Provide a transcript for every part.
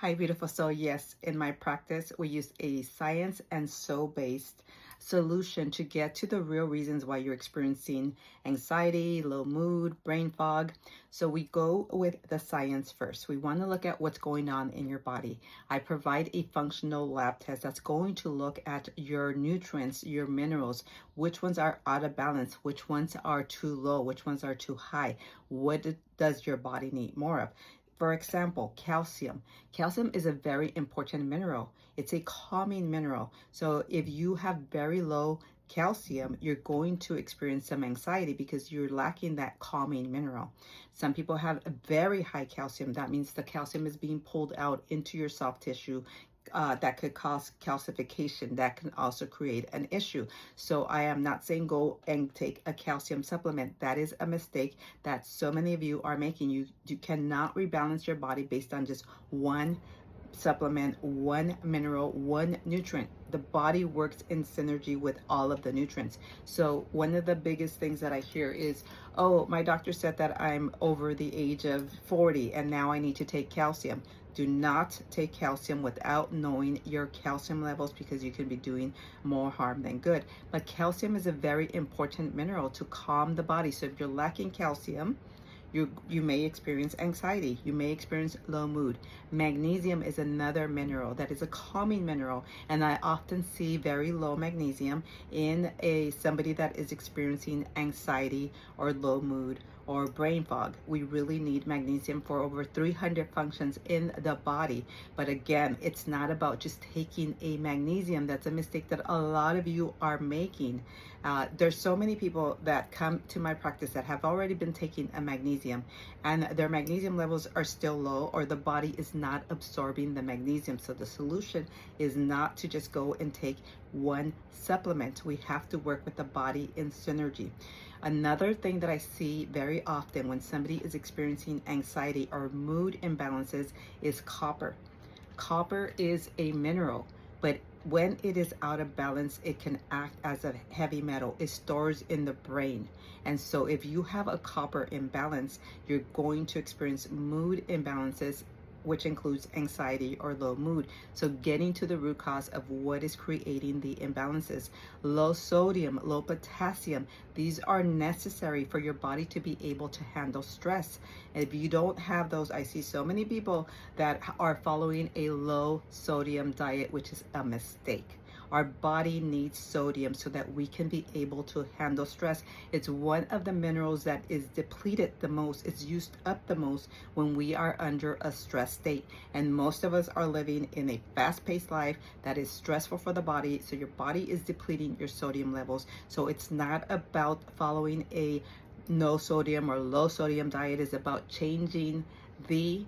Hi, beautiful soul. Yes, in my practice, we use a science and soul-based solution to get to the real reasons why you're experiencing anxiety, low mood, brain fog. So we go with the science first. We want to look at what's going on in your body. I provide a functional lab test that's going to look at your nutrients, your minerals, which ones are out of balance, which ones are too low, which ones are too high. What does your body need more of? For example, calcium. Calcium is a very important mineral. It's a calming mineral. So if you have very low calcium, you're going to experience some anxiety because you're lacking that calming mineral. Some people have a very high calcium. That means the calcium is being pulled out into your soft tissue. That could cause calcification. That can also create an issue. So I am not saying go and take a calcium supplement. That is a mistake that so many of you are making. You cannot rebalance your body based on just one supplement, one mineral, one nutrient. The body works in synergy with all of the nutrients. So one of the biggest things that I hear is, oh, my doctor said that I'm over the age of 40 and now I need to take calcium. Do not take calcium without knowing your calcium levels because you can be doing more harm than good. But calcium is a very important mineral to calm the body. So if you're lacking calcium, you may experience anxiety. You may experience low mood. Magnesium is another mineral that is a calming mineral, and I often see very low magnesium in somebody that is experiencing anxiety or low mood or brain fog. We really need magnesium for over 300 functions in the body. But again, it's not about just taking a magnesium. That's a mistake that a lot of you are making. There's so many people that come to my practice that have already been taking a magnesium and their magnesium levels are still low, or the body is not absorbing the magnesium. So the solution is not to just go and take one supplement. We have to work with the body in synergy. Another thing that I see very often when somebody is experiencing anxiety or mood imbalances is copper. Copper is a mineral, but when it is out of balance, it can act as a heavy metal. It stores in the brain. And so if you have a copper imbalance, you're going to experience mood imbalances, which includes anxiety or low mood. So getting to the root cause of what is creating the imbalances. Low sodium, low potassium, these are necessary for your body to be able to handle stress. And if you don't have those, I see so many people that are following a low sodium diet, which is a mistake. Our body needs sodium so that we can be able to handle stress. It's one of the minerals that is depleted the most. It's used up the most when we are under a stress state. And most of us are living in a fast-paced life that is stressful for the body. So your body is depleting your sodium levels. So it's not about following a no sodium or low sodium diet. It's about changing the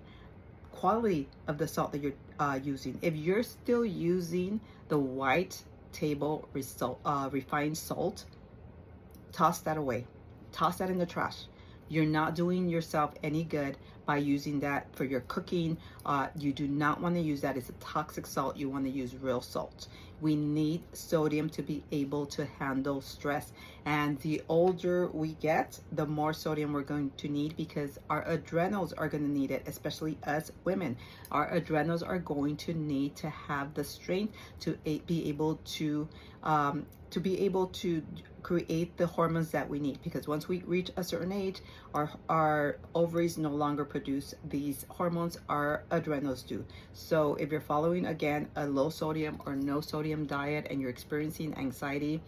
quality of the salt that you're using. If you're still using the white table refined salt, toss that away. Toss that in the trash. You're not doing yourself any good by using that for your cooking. You do not want to use that. It's a toxic salt. You want to use real salt. We need sodium to be able to handle stress. And the older we get, the more sodium we're going to need because our adrenals are going to need it, especially us women. Our adrenals are going to need to have the strength to be able to create the hormones that we need, because once we reach a certain age, our ovaries no longer produce these hormones, our adrenals do. So if you're following, again, a low sodium or no sodium diet and you're experiencing anxiety,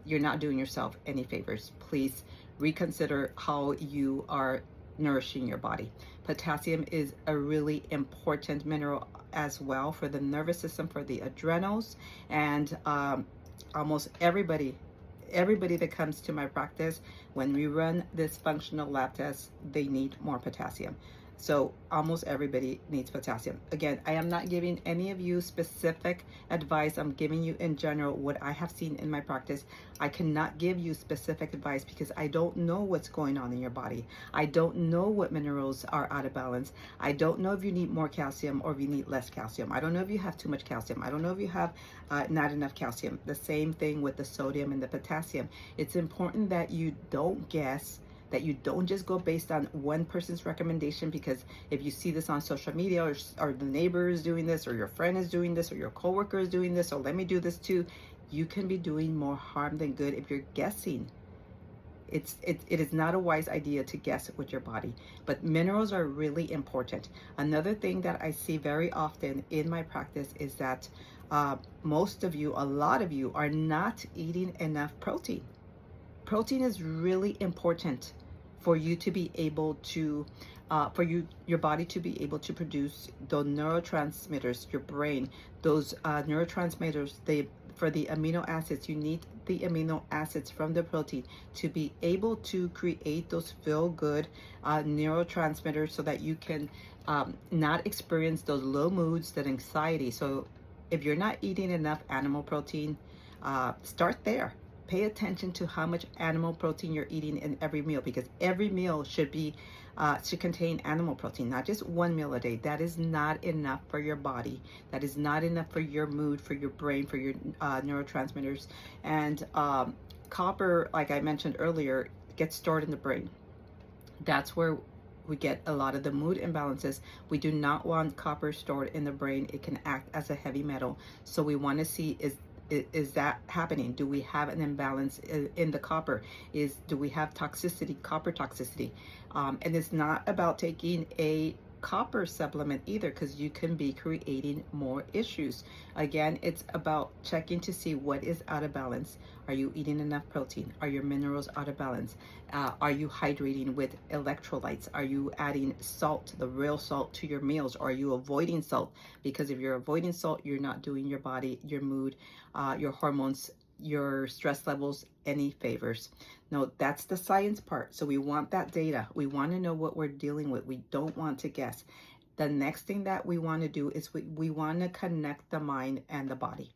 you're not doing yourself any favors. Please reconsider how you are nourishing your body. Potassium is a really important mineral as well for the nervous system, for the adrenals, and almost everybody that comes to my practice, when we run this functional lab test, they need more potassium. So almost everybody needs potassium. Again, I am not giving any of you specific advice. I'm giving you in general what I have seen in my practice. I cannot give you specific advice because I don't know what's going on in your body. I don't know what minerals are out of balance. I don't know if you need more calcium or if you need less calcium. I don't know if you have too much calcium. I don't know if you have not enough calcium. The same thing with the sodium and the potassium. It's important that you don't guess that you don't just go based on one person's recommendation, because if you see this on social media, or the neighbor is doing this, or your friend is doing this, or your coworker is doing this, or let me do this too, you can be doing more harm than good if you're guessing. It is not a wise idea to guess with your body, but minerals are really important. Another thing that I see very often in my practice is that most of you, a lot of you, are not eating enough protein. Protein is really important for you to be able to, your body to be able to produce the neurotransmitters, your brain, those neurotransmitters. For the amino acids, you need the amino acids from the protein to be able to create those feel good neurotransmitters, so that you can not experience those low moods, that anxiety. So if you're not eating enough animal protein, start there. Pay attention to how much animal protein you're eating in every meal, because every meal should contain animal protein, not just one meal a day. That is not enough for your body. That is not enough for your mood, for your brain, for your neurotransmitters. And copper, like I mentioned earlier, gets stored in the brain. That's where we get a lot of the mood imbalances. We do not want copper stored in the brain. It can act as a heavy metal. So we want to see, is that happening? Do we have an imbalance in the copper? Do we have toxicity, copper toxicity? And it's not about taking a copper supplement either, because you can be creating more issues. Again, it's about checking to see what is out of balance. Are you eating enough protein? Are your minerals out of balance? Are you hydrating with electrolytes? Are you adding salt, the real salt, to your meals? Or are you avoiding salt? Because if you're avoiding salt, you're not doing your body, your mood, your hormones, your stress levels any favors. No, that's the science part. So we want that data. We want to know what we're dealing with. We don't want to guess. The next thing that we want to do is we want to connect the mind and the body.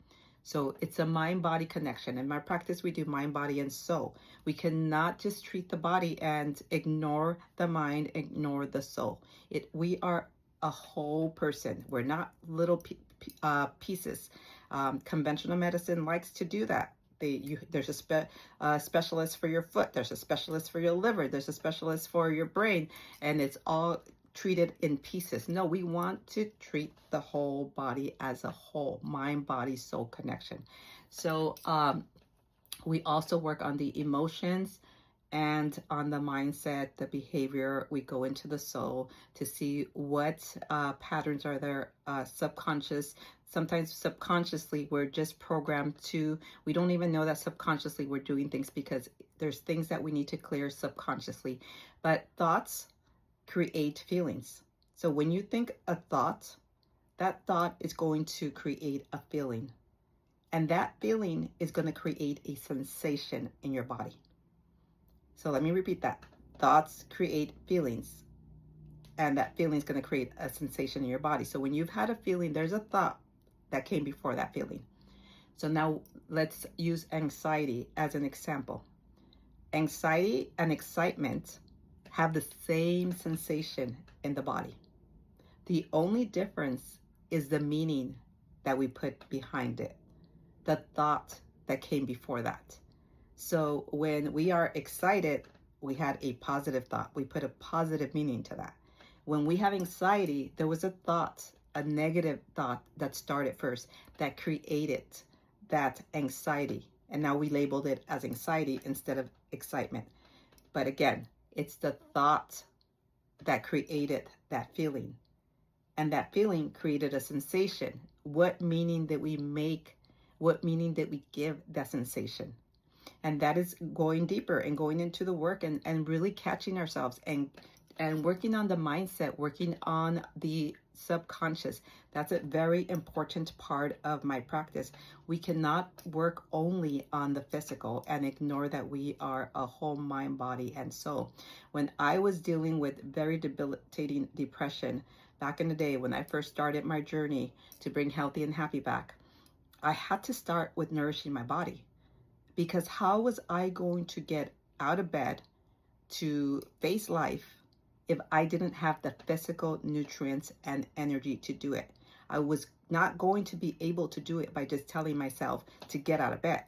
So it's a mind-body connection. In my practice, we do mind, body, and soul. We cannot just treat the body and ignore the mind, ignore the soul. We are a whole person. We're not little pieces. Conventional medicine likes to do that. There's a specialist for your foot, there's a specialist for your liver, there's a specialist for your brain, and it's all treated in pieces. No, we want to treat the whole body as a whole, mind, body, soul connection. So we also work on the emotions and on the mindset, the behavior. We go into the soul to see what patterns are there, subconscious. Sometimes subconsciously, we're just programmed to, we don't even know that subconsciously we're doing things, because there's things that we need to clear subconsciously. But thoughts create feelings. So when you think a thought, that thought is going to create a feeling. And that feeling is going to create a sensation in your body. So let me repeat that. Thoughts create feelings, and that feeling is going to create a sensation in your body. So when you've had a feeling, there's a thought that came before that feeling. So now let's use anxiety as an example. Anxiety and excitement have the same sensation in the body. The only difference is the meaning that we put behind it, the thought that came before that. So when we are excited, we had a positive thought. We put a positive meaning to that. When we have anxiety, there was a thought, a negative thought that started first, that created that anxiety. And now we labeled it as anxiety instead of excitement. But again, it's the thought that created that feeling. And that feeling created a sensation. What meaning did we make? What meaning did we give that sensation? And that is going deeper and going into the work and really catching ourselves and working on the mindset, working on the subconscious. That's a very important part of my practice. We cannot work only on the physical and ignore that we are a whole mind, body, and soul. When I was dealing with very debilitating depression back in the day, when I first started my journey to bring healthy and happy back, I had to start with nourishing my body. Because how was I going to get out of bed to face life if I didn't have the physical nutrients and energy to do it? I was not going to be able to do it by just telling myself to get out of bed.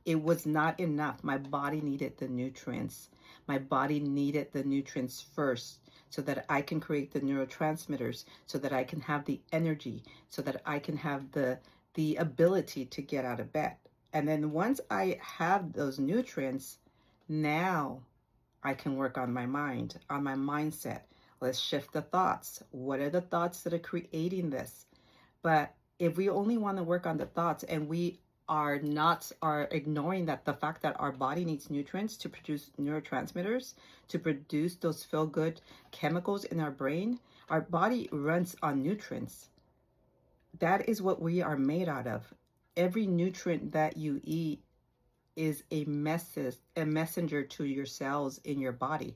It was not enough. My body needed the nutrients. My body needed the nutrients first so that I can create the neurotransmitters, so that I can have the energy, so that I can have the ability to get out of bed. And then once I have those nutrients, now I can work on my mind, on my mindset. Let's shift the thoughts. What are the thoughts that are creating this? But if we only want to work on the thoughts and we are ignoring that the fact that our body needs nutrients to produce neurotransmitters, to produce those feel good chemicals in our brain, our body runs on nutrients. That is what we are made out of. Every nutrient that you eat is a messenger to your cells in your body.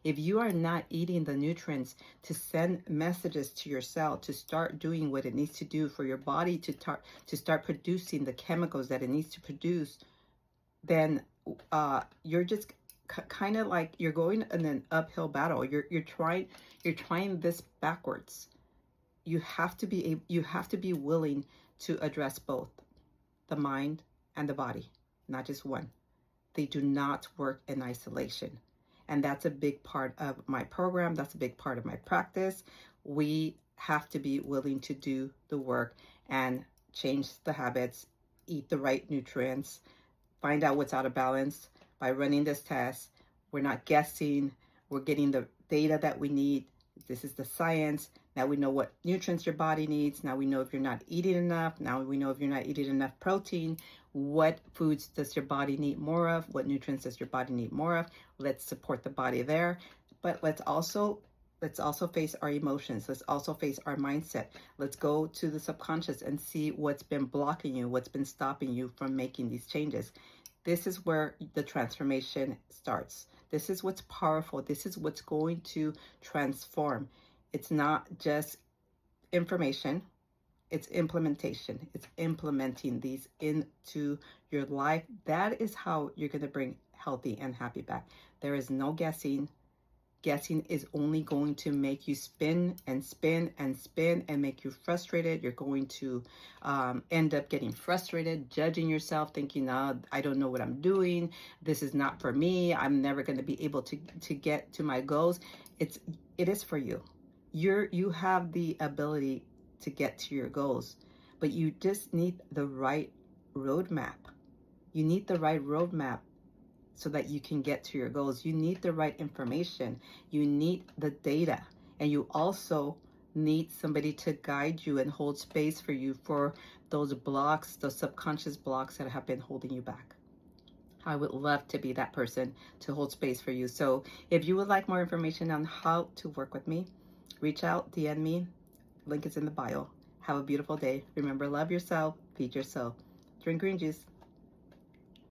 If you are not eating the nutrients to send messages to your cell to start doing what it needs to do for your body to start producing the chemicals that it needs to produce, then you're just kind of like you're going in an uphill battle. You're trying this backwards. You have to be willing to address both the mind and the body, not just one. They do not work in isolation. And that's a big part of my program. That's a big part of my practice. We have to be willing to do the work and change the habits, eat the right nutrients, find out what's out of balance by running this test. We're not guessing. We're getting the data that we need. This is the science. Now we know what nutrients your body needs. Now we know if you're not eating enough. Now we know if you're not eating enough protein. What foods does your body need more of? What nutrients does your body need more of? Let's support the body there. But let's also face our emotions. Let's also face our mindset. Let's go to the subconscious and see what's been blocking you, what's been stopping you from making these changes. This is where the transformation starts. This is what's powerful. This is what's going to transform. It's not just information. It's implementation. It's implementing these into your life. That is how you're going to bring healthy and happy back. There is no guessing. Guessing is only going to make you spin and spin and spin and make you frustrated. You're going to end up getting frustrated, judging yourself, thinking, I don't know what I'm doing. This is not for me. I'm never going to be able to get to my goals. It is for you. You have the ability to get to your goals, but you just need the right roadmap. You need the right roadmap so that you can get to your goals. You need the right information. You need the data. And you also need somebody to guide you and hold space for you for those blocks, those subconscious blocks that have been holding you back. I would love to be that person to hold space for you. So if you would like more information on how to work with me, reach out, DM me. Link is in the bio. Have a beautiful day. Remember, love yourself, feed yourself. Drink green juice.